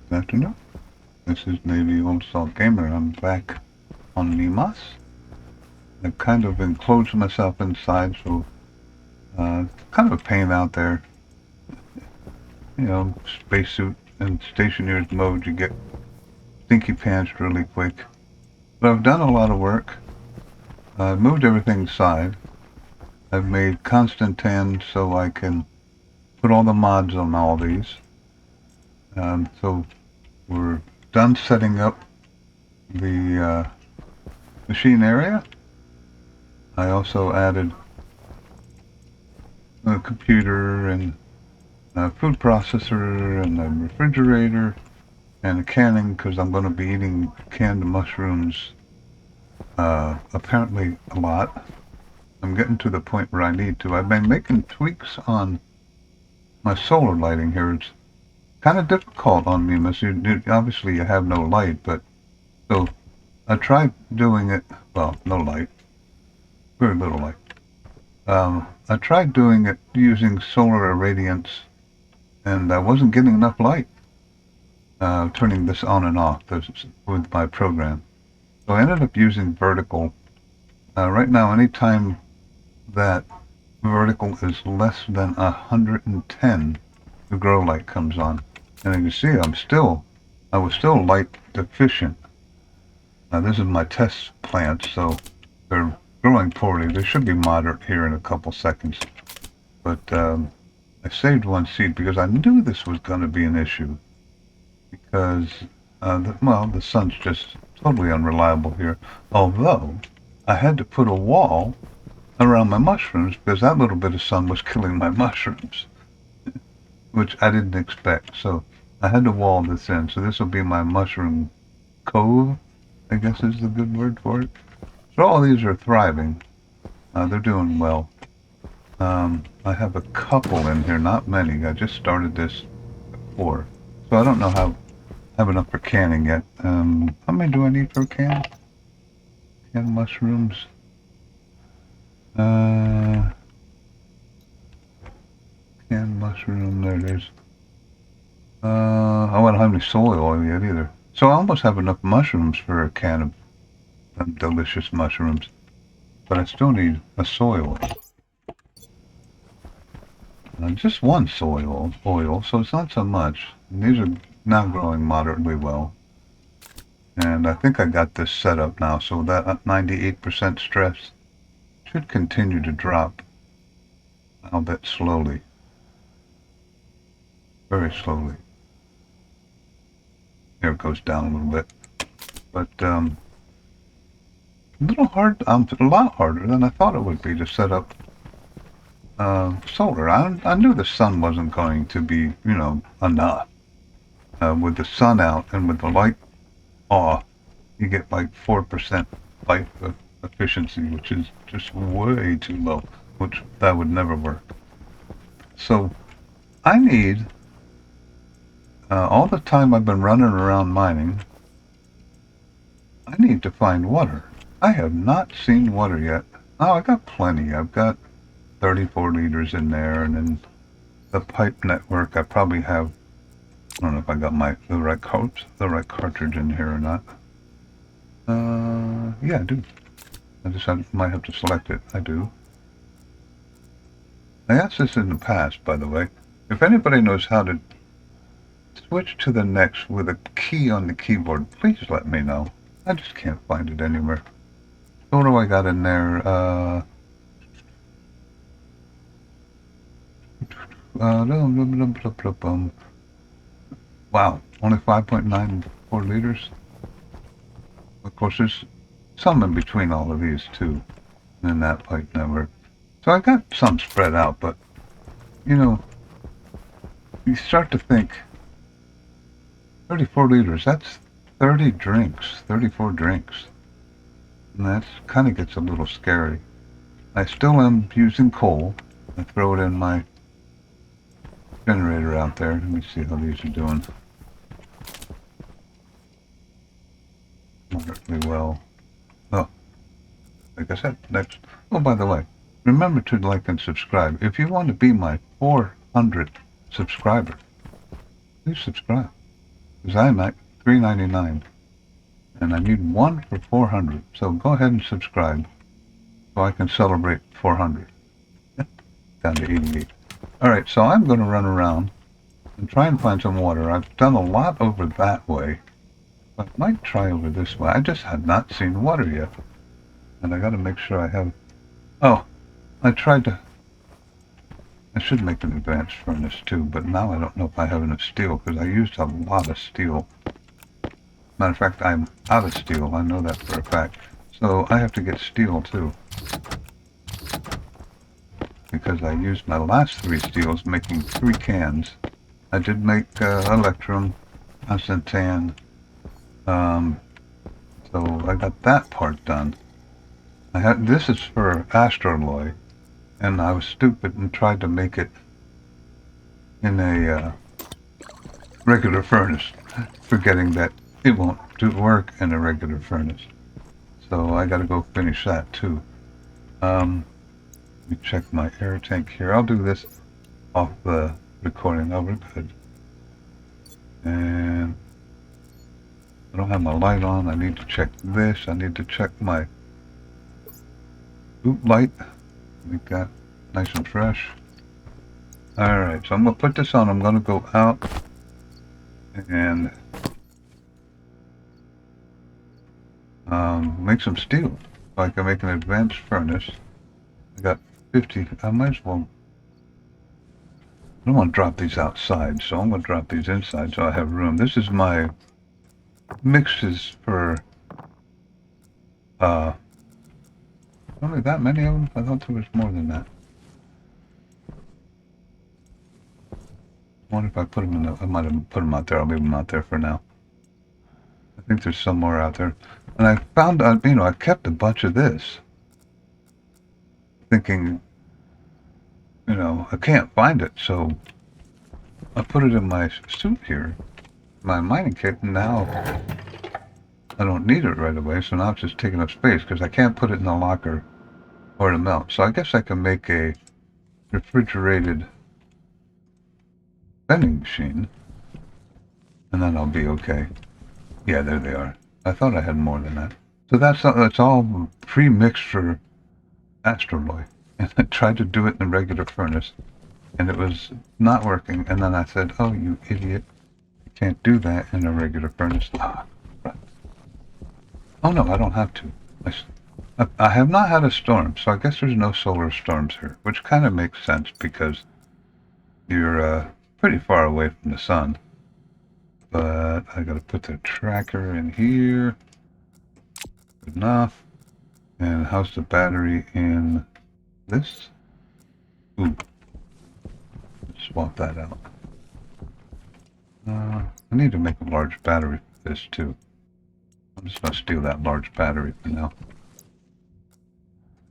Good afternoon. This is Navy Old Salt Gamer. I'm back on Mimas. I've kind of enclosed myself inside, so it's kind of a pain out there. You know, spacesuit and Stationeers mode, you get stinky pants really quick. But I've done a lot of work. I've moved everything aside. I've made Constantan so I can put all the mods on all these. So we're done setting up the machine area. I also added a computer and a food processor and a refrigerator and a canning because I'm going to be eating canned mushrooms apparently a lot. I'm getting to the point where I need to. I've been making tweaks on my solar lighting here. It's kind of difficult on Mimas. Obviously you have no light, but so I tried doing it, well, no light, very little light. I tried doing it using solar irradiance, and I wasn't getting enough light. Turning this on and off with my program. So I ended up using vertical. Right now, anytime that vertical is less than 110, the grow light comes on. And you can see I was still light deficient. Now this is my test plants, so they're growing poorly. They should be moderate here in a couple seconds. But I saved one seed because I knew this was going to be an issue. Because, the sun's just totally unreliable here. Although, I had to put a wall around my mushrooms because that little bit of sun was killing my mushrooms. Which I didn't expect. So, I had to wall this in. So this will be my mushroom cove, I guess is the good word for it. So all these are thriving. They're doing well. I have a couple in here, not many. I just started this before. So I don't know how have enough for canning yet. How many do I need for a can? Canned mushrooms. Canned mushroom, there it is. I don't have any soy oil yet either. So I almost have enough mushrooms for a can of delicious mushrooms. But I still need a soy oil. Just one soy oil, so it's not so much. And these are now growing moderately well. And I think I got this set up now, so that 98% stress should continue to drop, albeit slowly. Very slowly. Here it goes down a little bit. But a little hard, a lot harder than I thought it would be to set up solar. I knew the sun wasn't going to be, enough. With the sun out and with the light off, you get like 4% light efficiency, which is just way too low, which that would never work. So I need, all the time I've been running around mining, I need to find water. I have not seen water yet. Oh, I got plenty. I've got 34 liters in there, and then the pipe network, I probably have, I don't know if I got the right cartridge in here or not. Yeah, I do. I might have to select it. I do. I asked this in the past, by the way. If anybody knows how to switch to the next with a key on the keyboard, please let me know. I just can't find it anywhere. So what do I got in there? Wow, only 5.94 liters. Of course, there's some in between all of these too, in that pipe network. So I got some spread out, but you start to think 34 liters, that's 30 drinks, 34 drinks. And that kind of gets a little scary. I still am using coal. I throw it in my generator out there. Let me see how these are doing. Moderately well. Oh, like I said, next. Oh, by the way, remember to like and subscribe. If you want to be my 400th subscriber, please subscribe. Because I'm at $3.99. And I need one for 400. So go ahead and subscribe so I can celebrate 400. Down to 88. Alright, so I'm going to run around and try and find some water. I've done a lot over that way. But I might try over this way. I just have not seen water yet. And I got to make sure I have... Oh, I tried to... I should make an advanced furnace too, but now I don't know if I have enough steel because I used a lot of steel. Matter of fact, I'm out of steel. I know that for a fact. So I have to get steel too. Because I used my last 3 steels making 3 cans. I did make electrum, constant tan. So I got that part done. This is for astroloy. And I was stupid and tried to make it in a regular furnace, forgetting that it won't work in a regular furnace. So I gotta go finish that too. Let me check my air tank here. I'll do this off the recording. Oh, we're good. And I don't have my light on. I need to check this. I need to check my boot light. We got nice and fresh. Alright, so I'm going to put this on. I'm going to go out and make some steel so I can make an advanced furnace. I got 50. I might as well... I don't want to drop these outside, so I'm going to drop these inside so I have room. This is my mixes for... only that many of them? I thought there was more than that. I wonder if I put them in the... I might have put them out there. I'll leave them out there for now. I think there's some more out there. And I found out, you know, I kept a bunch of this. Thinking, you know, I can't find it, so I put it in my suit here. My mining kit, and now I don't need it right away, so now it's just taking up space because I can't put it in the locker or it'll melt. So I guess I can make a refrigerated vending machine, and then I'll be okay. Yeah, there they are. I thought I had more than that. So that's all pre-mixed for astroloy. And I tried to do it in a regular furnace, and it was not working. And then I said, "Oh, you idiot! You can't do that in a regular furnace." Ah, right. Oh no, I don't have to. I have not had a storm, so I guess there's no solar storms here, which kind of makes sense because you're pretty far away from the sun. But I gotta put the tracker in here. Good enough. And how's the battery in this? Ooh. Swap that out. I need to make a large battery for this too. I'm just gonna steal that large battery for now.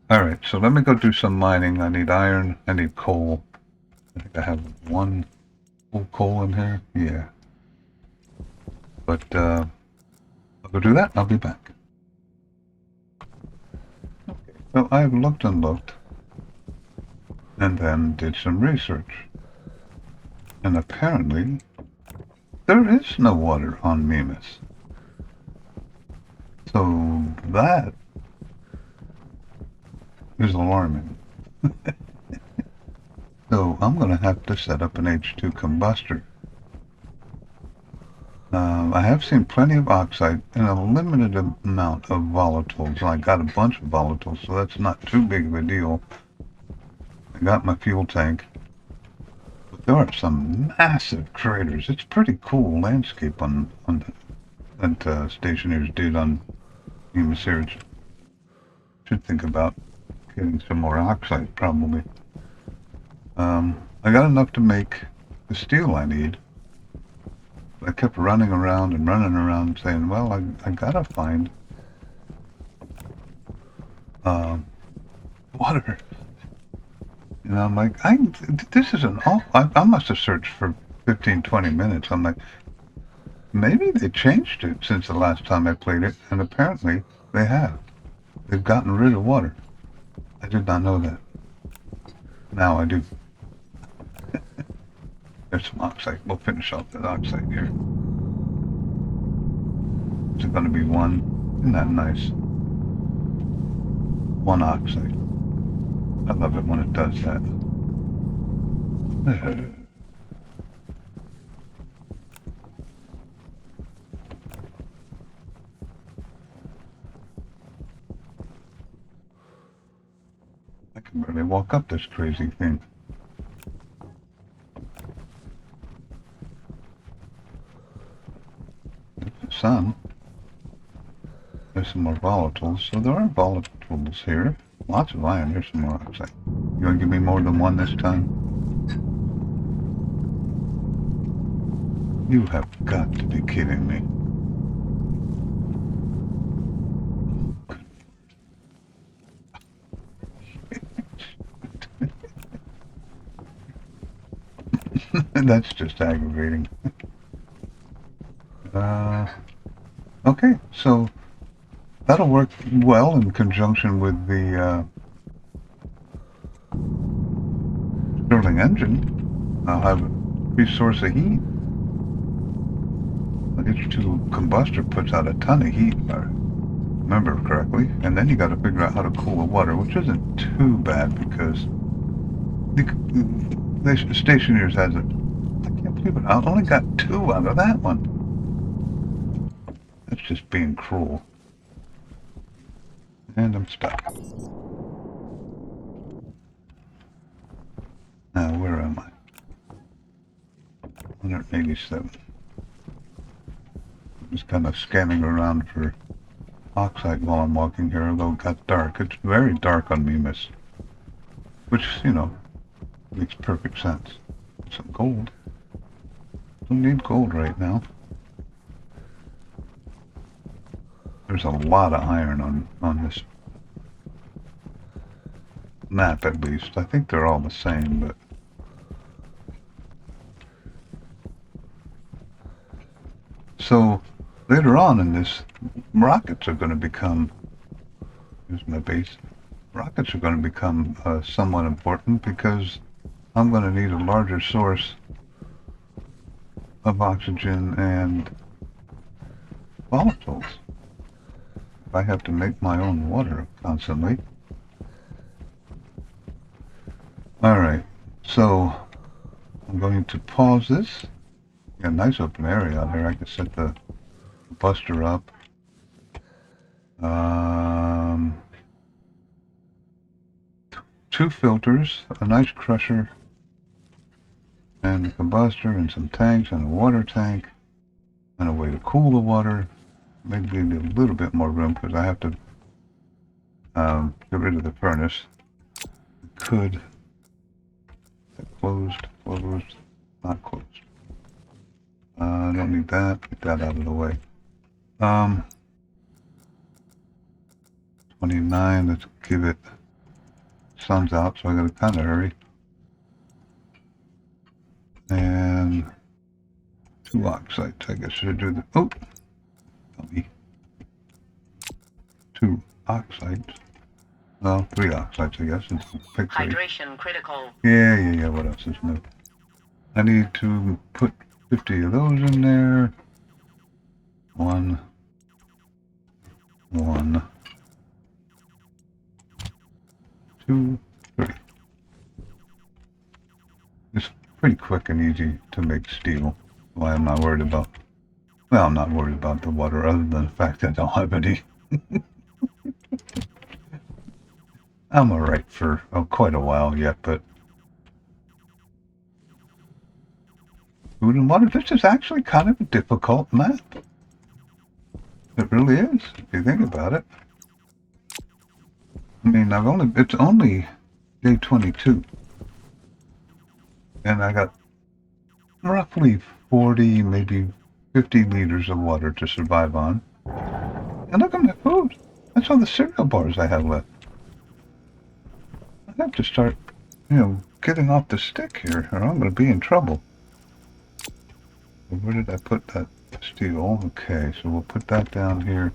Alright, so let me go do some mining. I need iron, I need coal. I think I have one full coal in here. Yeah. But I'll go do that and I'll be back. Okay, so I've looked and looked and then did some research. And apparently there is no water on Mimas. So that is alarming. So I'm going to have to set up an H2 combustor. I have seen plenty of oxide and a limited amount of volatiles. I got a bunch of volatiles, so that's not too big of a deal. I got my fuel tank. But there are some massive craters. It's pretty cool landscape on that Stationeers did on Mimas here. Should think about getting some more oxide, probably. I got enough to make the steel I need. I kept running around and running around saying, well, I gotta find water. And I'm like, this is I must have searched for 15-20 minutes. I'm like, maybe they changed it since the last time I played it, and apparently they have. They've gotten rid of water. I did not know that. Now I do. There's some oxide. We'll finish off that oxide here. Is it going to be one? Isn't that nice? One oxide. I love it when it does that. I can barely walk up this crazy thing. There's the sun. There's some more volatiles. So there are volatiles here. Lots of iron. There's some more oxide. You want to give me more than one this time? You have got to be kidding me. That's just aggravating. Okay, so that'll work well in conjunction with the Stirling engine. I'll have a free source of heat. H2 combustor puts out a ton of heat, if I remember correctly. And then you got to figure out how to cool the water, which isn't too bad because the Stationeers has it. I can't believe it. I only got 2 out of that one. That's just being cruel. And I'm stuck. Now, where am I? 187. I'm just kind of scanning around for oxide while I'm walking here, although it got dark. It's very dark on Mimas. Which, you know, makes perfect sense. Some gold. Don't need gold right now. There's a lot of iron on this map, at least. I think they're all the same, but... So, later on in this, rockets are going to become... Here's my base. Rockets are going to become somewhat important because I'm going to need a larger source of oxygen and volatiles. If I have to make my own water constantly. Alright, so I'm going to pause this. Got a nice open area out here. I can set the buster up. 2 filters, a nice crusher, and a combustor, and some tanks, and a water tank, and a way to cool the water. Maybe a little bit more room because I have to get rid of the furnace. Could. Closed, not closed. I don't need that. Get that out of the way. 29. Let's give it. Sun's out, so I gotta kind of hurry. And 2 oxides. I guess I should do the. Oh, tell me. 2 oxides. Well, 3 oxides, I guess. Pick 3. Hydration critical. Yeah. What else is new? I need to put 50 of those in there. 1, 2, 3. It's pretty quick and easy to make steel. Why I'm not worried about. Well, I'm not worried about the water, other than the fact that I don't have any. I'm alright for quite a while yet, but food and water. This is actually kind of a difficult map. It really is, if you think about it. I mean, it's only day 22. And I got roughly 40, maybe 50 liters of water to survive on. And look at my food. That's all the cereal bars I have left. I have to start, getting off the stick here, or I'm going to be in trouble. Where did I put that steel? Okay, so we'll put that down here,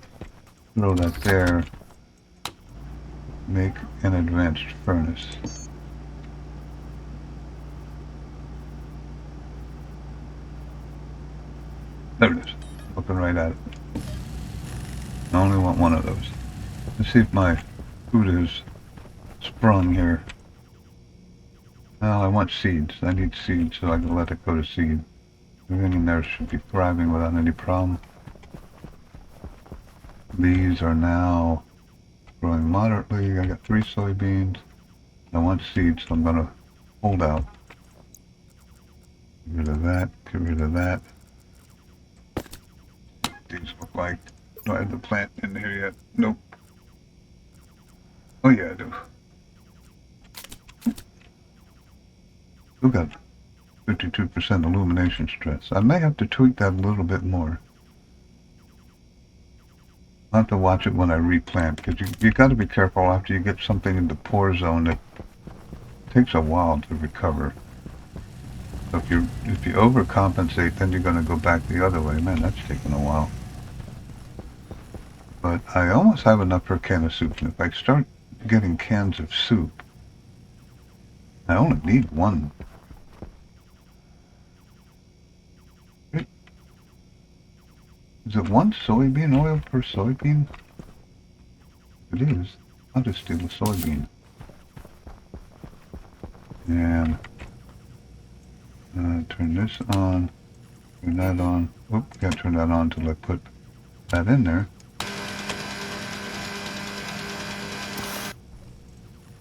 throw that there, make an advanced furnace. There it is, looking right at it. I only want one of those. Let's see if my food is sprung here. Well, I want seeds. I need seeds so I can let it go to seed. Everything in there should be thriving without any problem. These are now growing moderately. I got 3 soybeans. I want seeds, so I'm going to hold out. Get rid of that. Get rid of that. These look like... Do I have the plant in here yet? Nope. Oh yeah, I do. Still got 52% illumination stress. I may have to tweak that a little bit more. I'll have to watch it when I replant, because you got to be careful after you get something in the pore zone. It takes a while to recover. So if you overcompensate, then you're going to go back the other way. Man, that's taking a while. But I almost have enough for a can of soup. And if I start getting cans of soup, I only need one. Is it 1 soybean oil per soybean? If it is, I'll just steal a soybean. And turn this on, turn that on. Oop, gotta turn that on until I put that in there.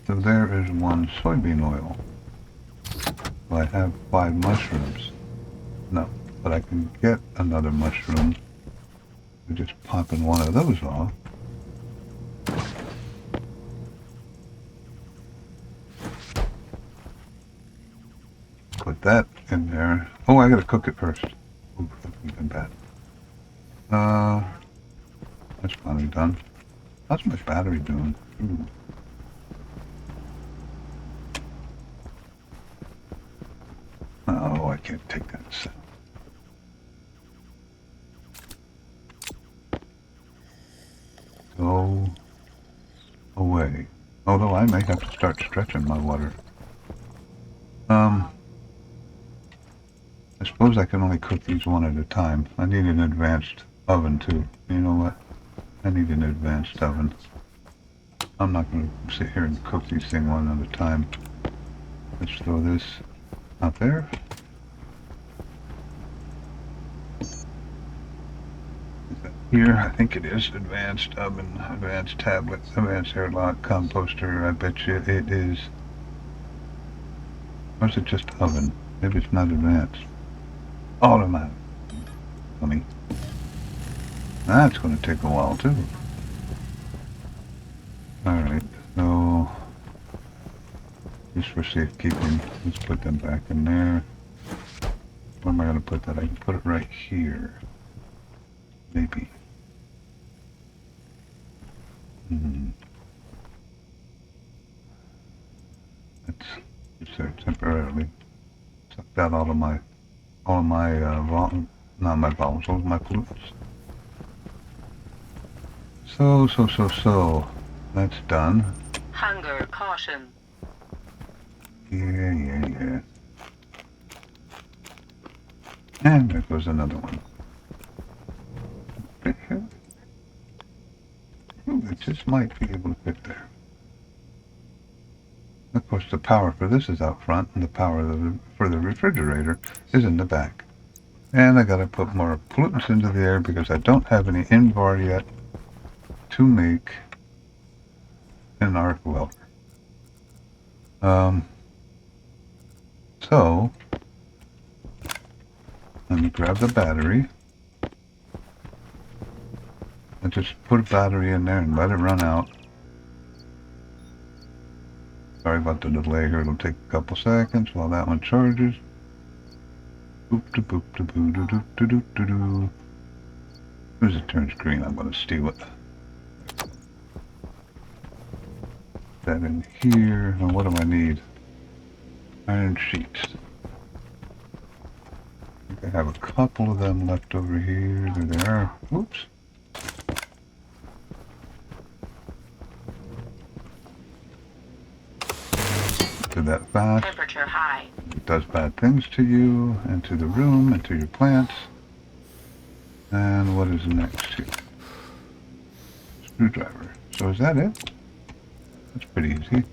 So there is 1 soybean oil. So I have 5 mushrooms. No, but I can get another mushroom. We're just popping one of those off. Put that in there. Oh, I gotta cook it first. Ooh, that's even bad. That's finally done. How's my battery doing? Ooh. Oh, I can't take that sound. Go away. Although I may have to start stretching my water. I suppose I can only cook these one at a time. I need an advanced oven too. You know what? I need an advanced oven. I'm not going to sit here and cook these things one at a time. Let's throw this out there. Here, I think it is advanced oven, advanced tablet, advanced airlock, combuster. I bet you it is. Or is it just oven? Maybe it's not advanced. Automatic. Funny. That's going to take a while too. Alright, so just for safekeeping, let's put them back in there. Where am I going to put that? I can put it right here. Maybe. Let's just there temporarily. Suck that all of my not my volatiles, my pollutants. So, that's done. Hunger caution. Yeah. And there goes another one. Ooh, it just might be able to fit there. Of course, the power for this is out front, and the power for the refrigerator is in the back. And I gotta put more pollutants into the air because I don't have any invar yet to make an arc welder. So let me grab the battery. I just put a battery in there and let it run out. Sorry about the delay here. It'll take a couple seconds while that one charges. Boop da boop da boo doo doo doo doo doo doo. As soon as it turns green, I'm going to steal it. That in here. Now what do I need? Iron sheets. I think I have a couple of them left over here. There they are. Oops. Did that fast. Temperature high. It does bad things to you, and to the room, and to your plants. And what is next here? screwdriver. So is that it? That's pretty easy.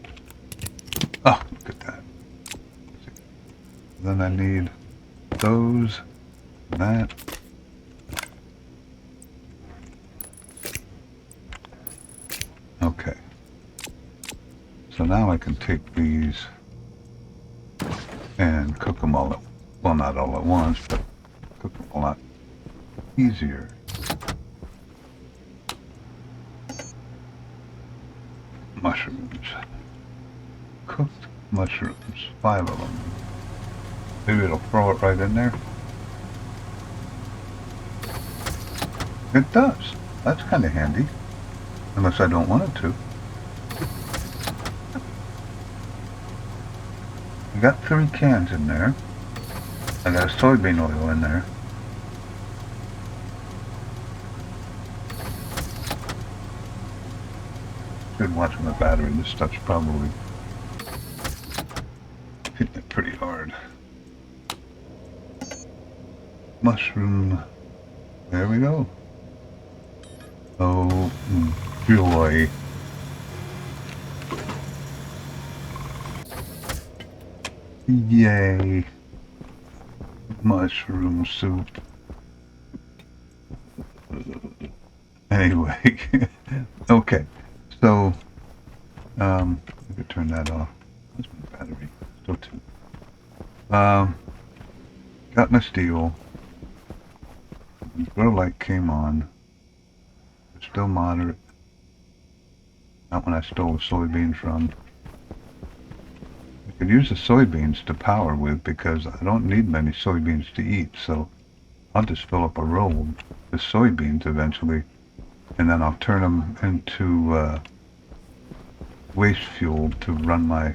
Oh, look at that. Then I need those, and that. Okay. So now I can take these and cook them all at, well, not all at once, but cook them a lot easier. Mushrooms. Cooked mushrooms. 5 of them. Maybe it'll throw it right in there. It does. That's kind of handy. Unless I don't want it to. I got 3 cans in there. I got a soybean oil in there. Should watch my battery. This stuff's probably hitting it pretty hard. Mushroom. There we go. Oh, joy. Yay. Mushroom soup. Anyway. Okay. So, I could turn that off. Where's my battery? Still 2. Got my steel. Grow light came on. It's still moderate. Not when I stole the soybeans from. I could use the soybeans to power with because I don't need many soybeans to eat, so I'll just fill up a roll with soybeans eventually, and then I'll turn them into waste fuel to run my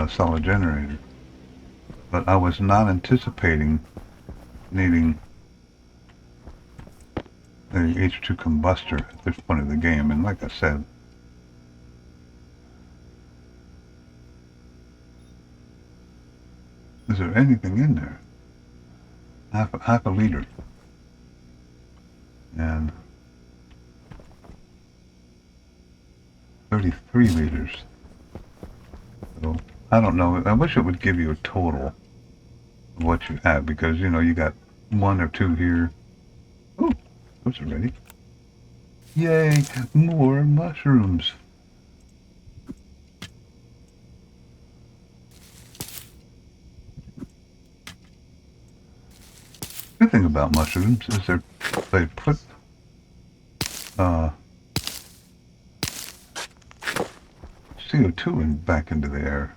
solid generator. But I was not anticipating needing a H2 combustor at this point of the game, and like I said, is there anything in there? Half a liter. And 33 liters. So, I don't know. I wish it would give you a total of what you have, because, you know, you got 1 or 2 here. Oh, those are ready. Yay, more mushrooms. Good thing about mushrooms is they put CO2 back into the air.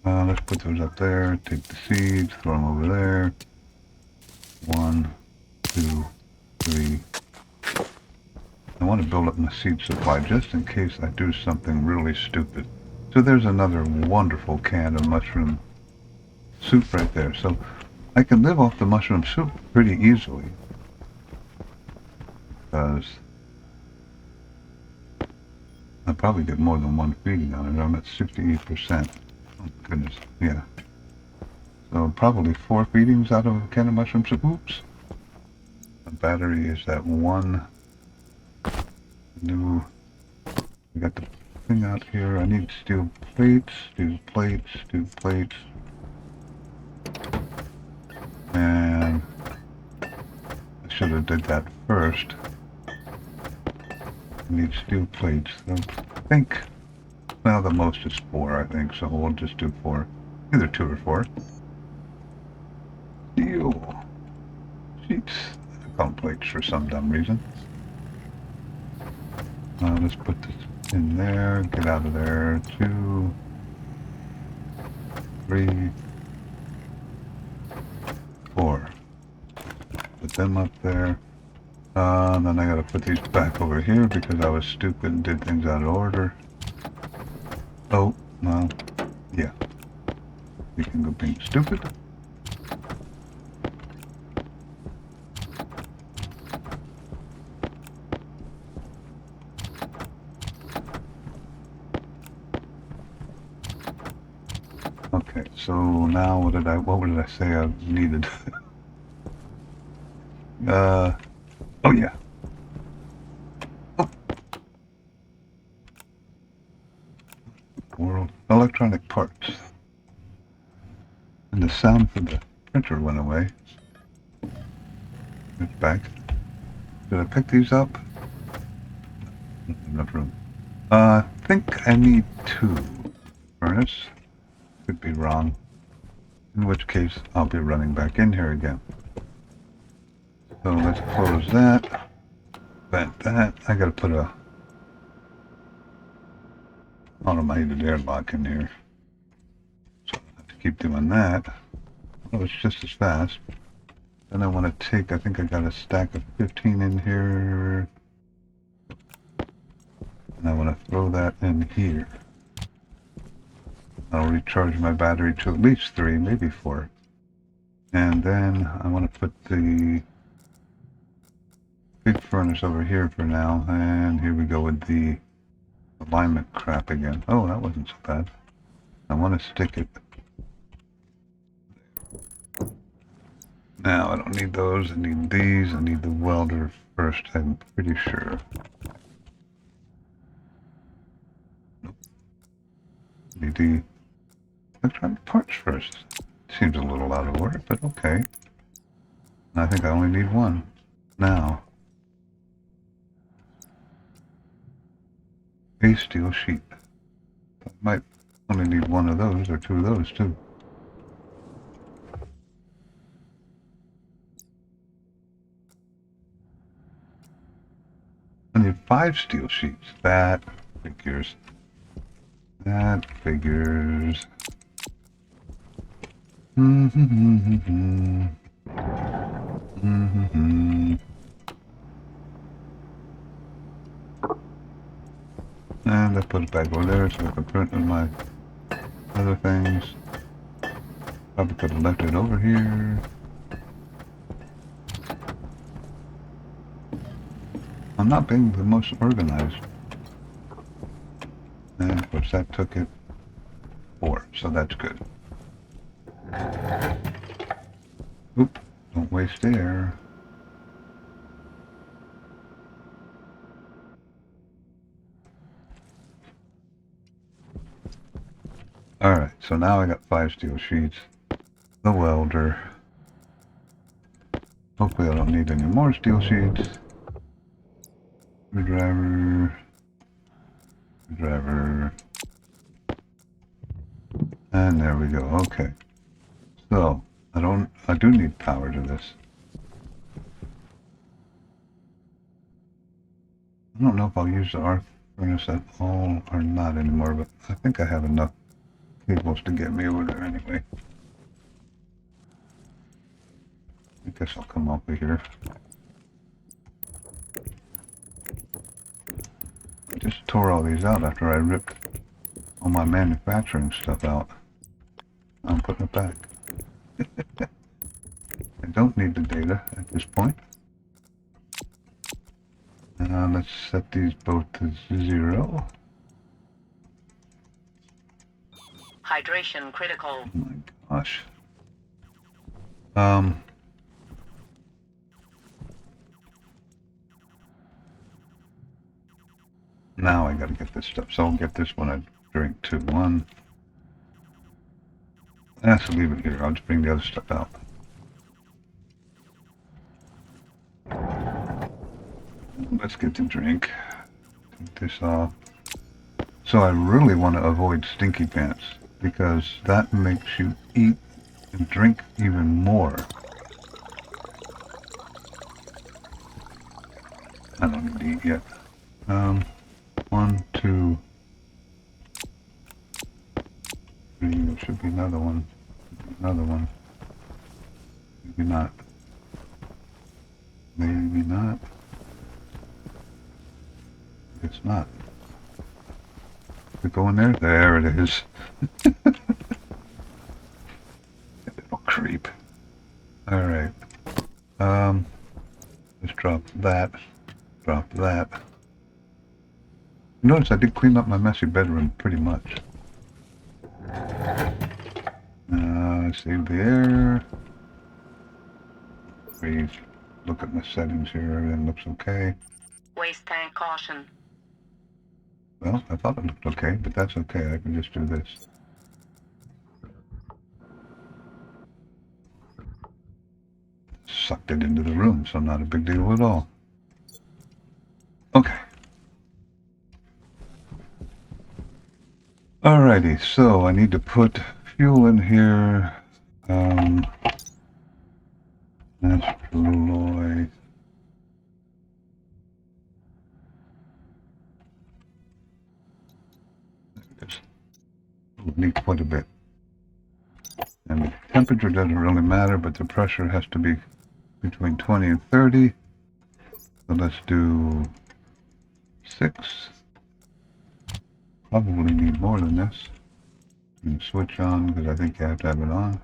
Let's put those up there. Take the seeds, throw them over there. 1, 2, 3. I want to build up my seed supply just in case I do something really stupid. So there's another wonderful can of mushroom soup right there. So I can live off the mushroom soup pretty easily, because I probably get more than 1 feeding on it. I'm at 68%. Oh goodness, yeah. So probably 4 feedings out of a can of mushroom soup. Oops. The battery is at 1. New. We got the thing out here. I need steel plates, steel plates, steel plates. And I should have did that first. I need steel plates. So I think, well, the most is 4, I think, so we'll just do 4. Either 2 or 4. Steel sheets. I call them plates for some dumb reason. Let's put this in there. Get out of there. 2, 3, 4. Put them up there. Then I gotta put these back over here because I was stupid and did things out of order. Oh, well, yeah. We can go being stupid. Okay, so now what did I say I needed? Oh yeah. Oh, world electronic parts. And the sound for the printer went away. It's back. Did I pick these up? Enough room. I think I need 2 furnace. Could be wrong. In which case, I'll be running back in here again. So let's close that. Vent that. I gotta put a automated airlock in here. So I have to keep doing that. Oh, it's just as fast. Then I want to take, I think I got a stack of 15 in here. And I want to throw that in here. I'll recharge my battery to at least 3, maybe 4. And then I want to put the big furnace over here for now. And here we go with the alignment crap again. Oh, that wasn't so bad. I want to stick it. Now, I don't need those. I need these. I need the welder first, I'm pretty sure. Nope. Need the electronic parts first. Seems a little out of order, but okay. I think I only need 1 now. A steel sheet. I might only need 1 of those or 2 of those too. I need 5 steel sheets. That figures. That figures. And I put it back over there so I can print on my other things. Probably could have left it over here. I'm not being the most organized. And of course that took it 4, so that's good. Oop, don't waste air. Alright, so now I got 5 steel sheets. The welder. Hopefully I don't need any more steel sheets. Screwdriver. Screwdriver. And there we go, okay. So, I do need power to this. I don't know if I'll use the arc furnace at all or not anymore, but I think I have enough cables to get me over there anyway. I guess I'll come over here. I just tore all these out after I ripped all my manufacturing stuff out. I'm putting it back. I don't need the data at this point. Let's set these both to 0. Hydration critical. Oh my gosh. Now I gotta get this stuff. So I'll get this when I drink 2. 1. So leave it here. I'll just bring the other stuff out. Let's get the drink. Take this off. So I really want to avoid stinky pants because that makes you eat and drink even more. I don't need to eat yet. 1, 2, 3. There should be another one. Another one. Maybe not. Maybe not. It's not. Is it going there? There it is. Little creep. Alright. Let's drop that. Drop that. Notice I did clean up my messy bedroom pretty much. Save the air. Breathe. look at my settings here. Everything looks okay. Waste tank caution. Well, I thought it looked okay, but that's okay. I can just do this. Sucked it into the room, so not a big deal at all. Okay. Alrighty, so I need to put fuel in here. Astroloy. Need quite a bit. And the temperature doesn't really matter, but the pressure has to be between 20 and 30. So let's do 6. Probably need more than this. And switch on, because I think you have to have it on.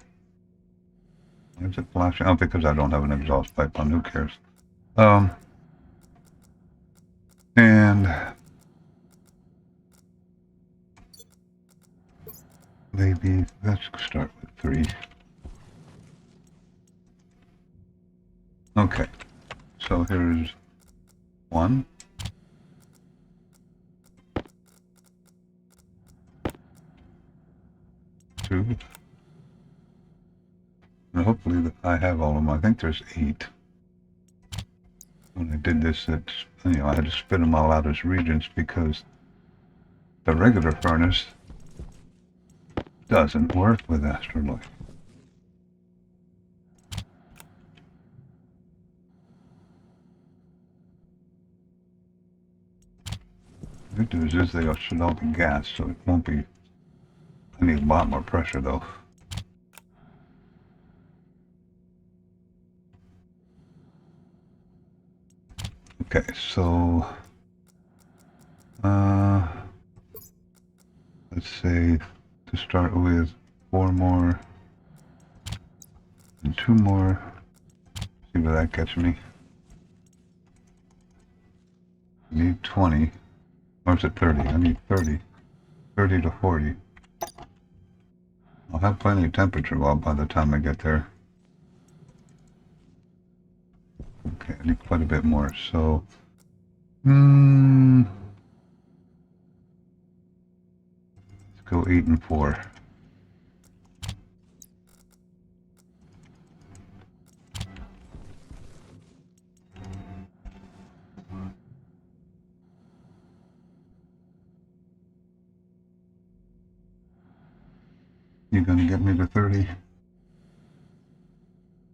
Why is it flashing? Oh, because I don't have an exhaust pipe on, who cares? And maybe let's start with 3. Okay, so here's 1. 2. And hopefully I have all of them. I think there's 8. When I did this, I had to spit them all out as regions because the regular furnace doesn't work with Astroloy. The good news is they should all be gas, so it won't be. I need a lot more pressure though. Okay, so let's say to start with 4 more and 2 more. See where that gets me. I need 20. Or is it 30? I need 30. 30 to 40. I'll have plenty of temperature by the time I get there. Okay, I need quite a bit more, so... let's go 8 and 4. You gonna get me to 30?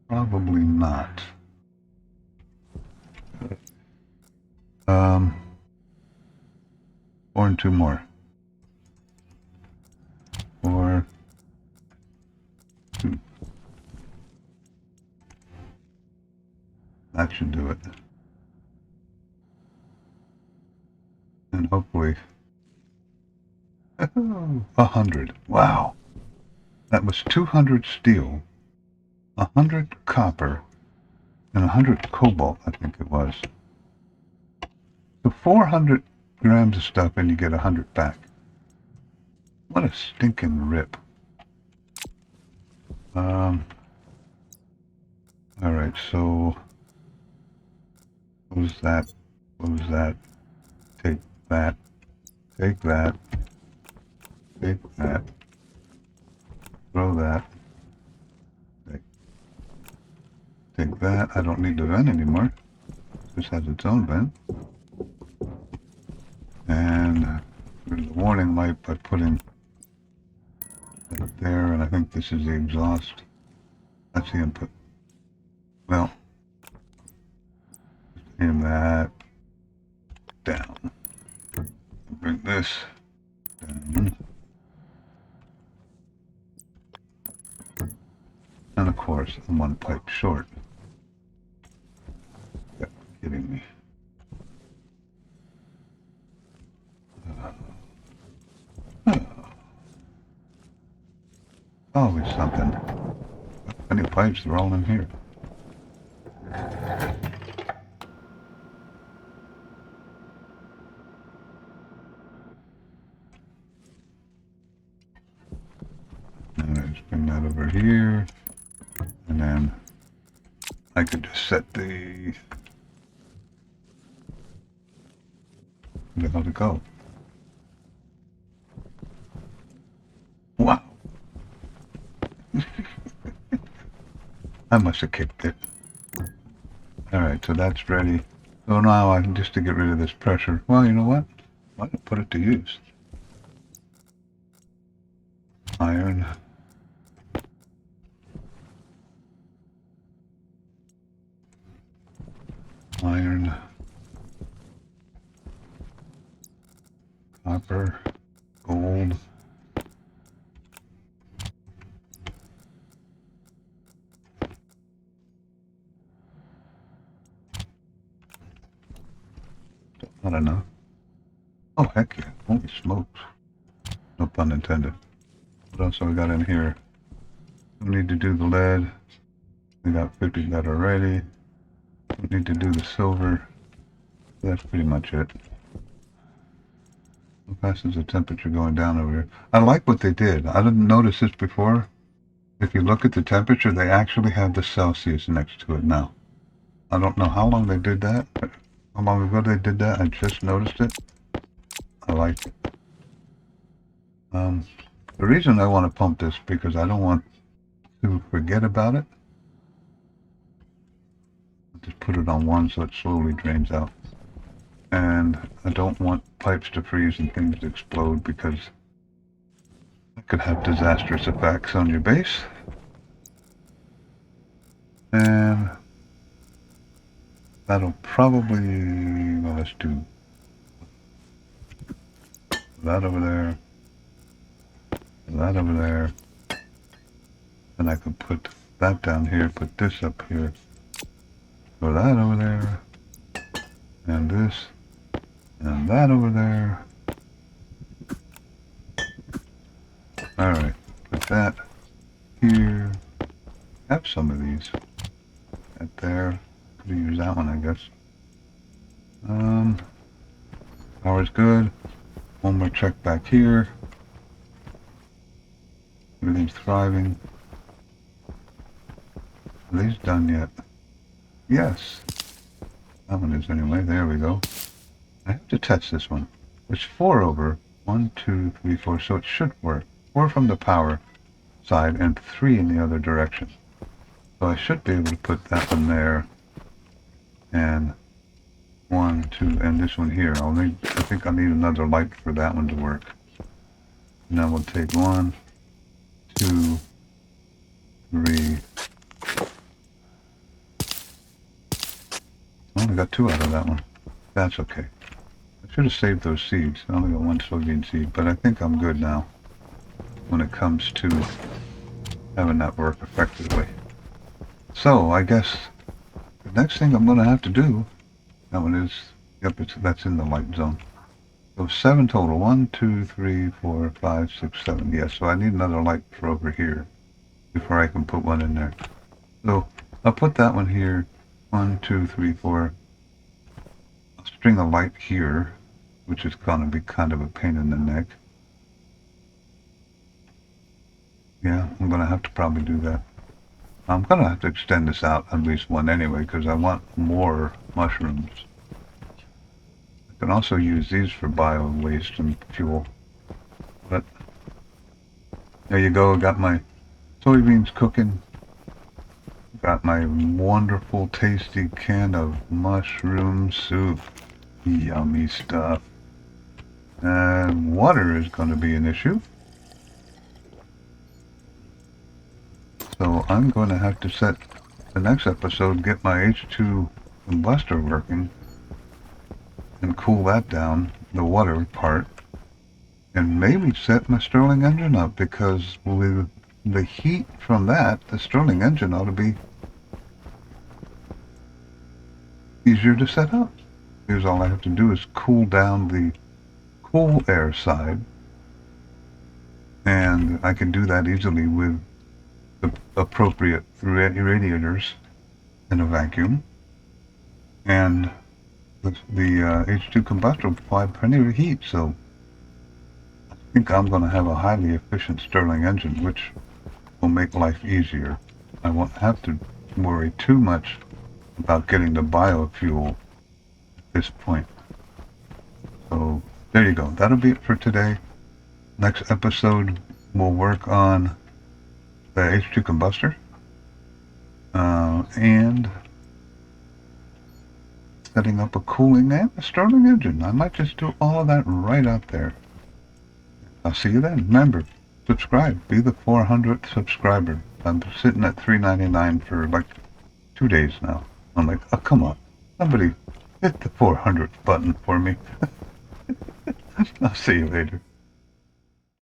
Probably not. 4 and 2 more. 4, 2. That should do it. And hopefully... 100. Wow. That was 200 steel, 100 copper, and 100 cobalt, I think it was. So 400 grams of stuff and you get 100 back. What a stinking rip. Alright, so... What was that? What was that? Take that. Take that. Take that. Throw that. Take that. I don't need the vent anymore. This has its own vent. And there's the warning light by putting it there, and I think this is the exhaust. That's the input. Well, aim that down. Bring this down. And of course, I'm 1 pipe short. You're kidding me. Always something. Any pipes, they're all in here. Alright, let's bring that over here. And then I could just set the... How to go. Wow. I must have kicked it. Alright, so that's ready. So now I can just to get rid of this pressure. Well, you know what? Why not put it to use? Iron. Iron. Copper. Gold. Not enough. Oh, heck yeah. Holy smokes. No pun intended. What else have we got in here? We need to do the lead. We got 50 lead already. We need to do the silver. That's pretty much it. How fast is the temperature going down over here? I like what they did. I didn't notice this before. If you look at the temperature, they actually have the Celsius next to it now. I don't know how long they did that. How long ago they did that? I just noticed it. I like it. The reason I want to pump this because I don't want to forget about it. Just put it on one so it slowly drains out. And I don't want pipes to freeze and things to explode because it could have disastrous effects on your base. And that'll probably, well, let's do that over there, that over there, and I could put that down here, put this up here, throw that over there, and this, and that over there. Alright, put that here. Have some of these. Right there. Could use that one, I guess. Power's good. One more check back here. Everything's thriving. Are these done yet? Yes. That one is anyway. There we go. I have to test this one. There's 4 over. 1, 2, 3, 4. So it should work. 4 from the power side and 3 in the other direction. So I should be able to put that one there. And 1, 2, and this one here. I think I'll need another light for that one to work. And then we'll take 1, 2, 3. I only got 2 out of that one. That's okay. I should have saved those seeds. I only got 1 soybean seed, but I think I'm good now when it comes to having that work effectively. So I guess the next thing I'm going to have to do, that one is, yep, that's in the light zone. So 7 total. 1, 2, 3, 4, 5, 6, 7. Yes, so I need another light for over here before I can put one in there. So I'll put that one here. 1, 2, 3, 4. I'll string a light here, which is going to be kind of a pain in the neck. Yeah, I'm going to have to probably do that. I'm going to have to extend this out at least one anyway, because I want more mushrooms. I can also use these for bio waste and fuel. But there you go, I got my soybeans cooking. Got my wonderful tasty can of mushroom soup. Yummy stuff. And water is going to be an issue. So I'm going to have to set the next episode, get my H2 combuster working and cool that down, the water part, and maybe set my Stirling engine up, because with the heat from that, the Stirling engine ought to be easier to set up. Because all I have to do is cool down the cool air side, and I can do that easily with the appropriate radiators in a vacuum, and the H2 combustor will provide plenty of heat. So I think I'm going to have a highly efficient Stirling engine, which will make life easier. I won't have to worry too much about getting the biofuel at this point. So there you go. That'll be it for today. Next episode, we'll work on the H2 combuster and setting up a cooling and a starting engine. I might just do all of that right out there. I'll see you then. Remember, subscribe. Be the 400th subscriber. I'm sitting at $3.99 for like 2 days now. I'm like, oh, come on. Somebody hit the 400th button for me. I'll see you later.